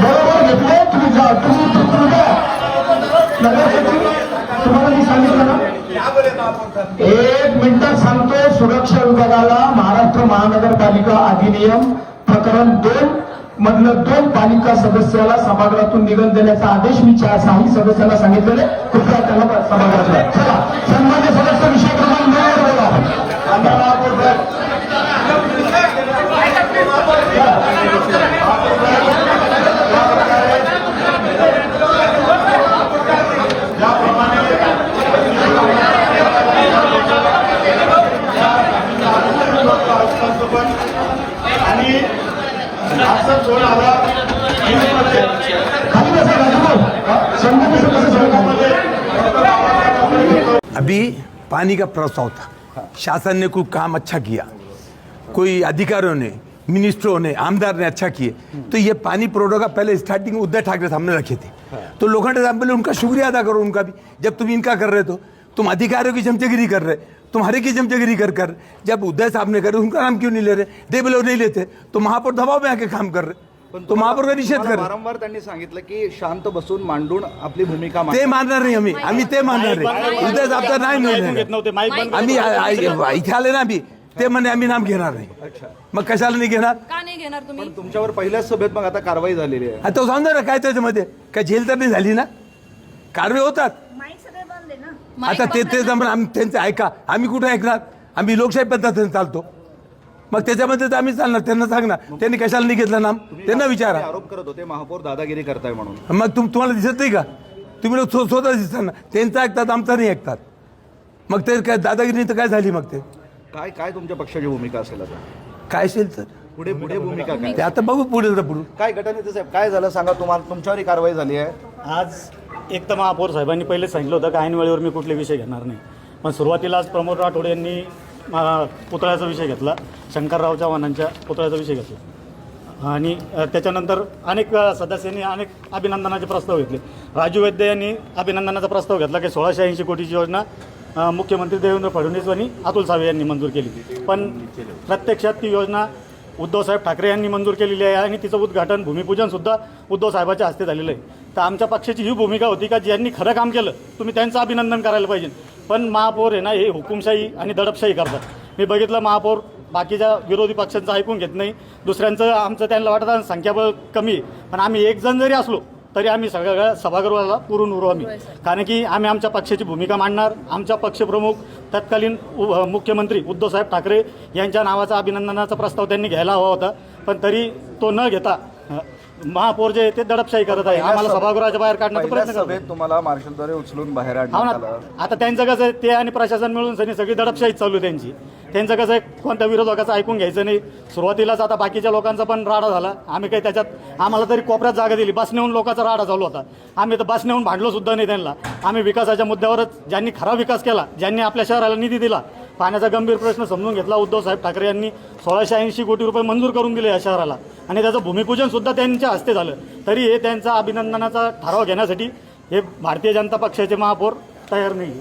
बरोबर घेतले तुम्ही जा तुम्ही तुम्हाला मी सांगितलं ना 1 मिनिटात सांगतो. सुरक्षा विभागाला महाराष्ट्र महानगरपालिका अधिनियम प्रकरण 2 मधलं 2 पालिका सदस्याला सभागृहातून निवेदन देण्याचा आदेश मी 6 सदस्यांना सांगितलेले. कृपया त्याला सभागृहात चला. सन्मान्य सदस्य विषय क्रमांक 9 वर अभी पानी का प्रस्ताव था, शासन ने कोई काम अच्छा किया, कोई अधिकारियों ने, मिनिस्टरों ने, आमदार ने अच्छा किए, तो ये पानी पुरवठा का पहले स्टार्टिंग उद्धव ठाकरे सामने रखे थे। तो लोखंडे साहब बोले उनका शुक्रिया अदा करो उनका भी, जब तुम इनका कर रहे तो तुम अधिकारियों की चमचगिरी कर रहे, तुम्हारे की चमचगिरी कर जब उद्धव साहब ने करे उनका नाम क्यों नहीं ले रहे? दे बोले नहीं लेते तो महापौर दबाव में आके काम कर रहे, तो महापौर का निषेध कर वारंवार त्यांनी सांगितलं की शांत बसून मांडून आपली भूमिका ते मानणार नाही आम्ही ते मानणार नाही. उद्धव साहेबचा नाही आम्ही इथे आले ना आम्ही ते म्हणे आम्ही नाम घेणार नाही. मग कशाला नाही घेणार? का नाही घेणार तुम्ही? तुमच्यावर पहिल्याच सभेत मग आता कारवाई झालेली आहे. आता सांगा ना काय त्याच्यामध्ये काय झेल तर नाही झाली ना, कारवाई होतात. आता ते त्यांचं ऐका, आम्ही कुठे ऐकणार? आम्ही लोकशाही पद्धतीने चालतो. मग त्याच्यामध्ये तर आम्ही चालणार. त्यांना सांगणार त्यांनी कशाला नाही घेतलं नाम, त्यांना विचारा. आरोप करत होते महापौर दादागिरी करताय म्हणून. मग तुम्हाला दिसत नाही का? तुम्ही लोक स्वतः दिसतात ना, त्यांचं ऐकतात आमचं नाही ऐकतात. मग ते काय दादागिरी तर काय झाली? मग ते काय काय तुमच्या पक्षाची भूमिका असेल आता? काय असेल तर पुढे पुढे भूमिका काय? ते आता बघू पुढे पुढे काय गटनेते साहेब काय झालं सांगा. तुम्हाला तुमच्यावरही कारवाई झाली आहे. आज एक तर महापौर साहेबांनी पहिलेच सांगितलं होतं की ऐन वेळेवर मी कुठले विषय घेणार नाही. पण सुरुवातीला आज प्रमोद राठोड यांनी पुतळ्याचा विषय घेतला, शंकरराव चव्हाणांच्या पुतळ्याचा विषय घेतला आणि त्याच्यानंतर अनेक सदस्यांनी अनेक अभिनंदनाचे प्रस्ताव घेतले. राजू वैद्य यांनी अभिनंदनाचा प्रस्ताव घेतला की 1680 कोटीची योजना मुख्यमंत्री देवेंद्र फडणवीस आणि अतुल सावे यांनी मंजूर केली. पण प्रत्यक्षात ती योजना उद्धवसाहेब ठाकरे यांनी मंजूर केलेली आहे आणि तिचं उद्घाटन भूमिपूजनसुद्धा उद्धवसाहेबाच्या हस्ते झालेलं आहे. तर आमच्या पक्षाची ही भूमिका होती का ज्यांनी खरं काम केलं तुम्ही त्यांचं अभिनंदन करायला पाहिजे. पण महापौर आहे ना हे हुकुमशाही आणि दडपशाही करतात. मी बघितलं महापौर बाकीच्या विरोधी पक्षांचं ऐकून घेत नाही, दुसऱ्यांचं आमचं त्यांना वाटतं संख्याबळ कमी आहे, पण आम्ही एक जण जरी असलो तरी आम्ही सगळ्या सभागृहाला पुरून उरू आम्ही. कारण की आम्ही आमच्या पक्षाची भूमिका मांडणार. आमच्या पक्षप्रमुख तत्कालीन मुख्यमंत्री उद्धवसाहेब ठाकरे यांच्या नावाचा अभिनंदनाचा प्रस्ताव त्यांनी घ्यायला हवा होता, पण तरी तो न घेता महापौर जे ते दडपशाही करत आहे. आम्हाला सभागृहाच्या बाहेर काढण्याचा प्रयत्न सभेत तुम्हाला मार्शलद्वारे उचलून बाहेर हो ना. आता त्यांचं कसं आहे ते आणि प्रशासन मिळून सगळी दडपशाही चालू आहे त्यांची. त्यांचं कसं आहे कोणत्या विरोधकाचं ऐकून घ्यायचं नाही. सुरुवातीलाच आता बाकीच्या लोकांचा पण राडा झाला. आम्ही काही त्याच्यात आम्हाला तरी कोपऱ्यात जागा दिली. बसनेहून लोकांचा राडा चालू होता. आम्ही तर बसनेहून भांडलो सुद्धा नाही त्यांना. आम्ही विकासाच्या मुद्द्यावरच ज्यांनी खरा विकास केला, ज्यांनी आपल्या शहराला निधी दिला, पाण्याचा गंभीर प्रश्न समजून घेतला, उद्धवसाहेब ठाकरे यांनी 1680 कोटी रुपये मंजूर करून दिले या शहराला आणि त्याचं भूमिपूजन सुद्धा त्यांच्या हस्ते झालं. तरी हे त्यांचा अभिनंदनाचा ठराव घेण्यासाठी हे भारतीय जनता पक्षाचे महापौर तयार नाही.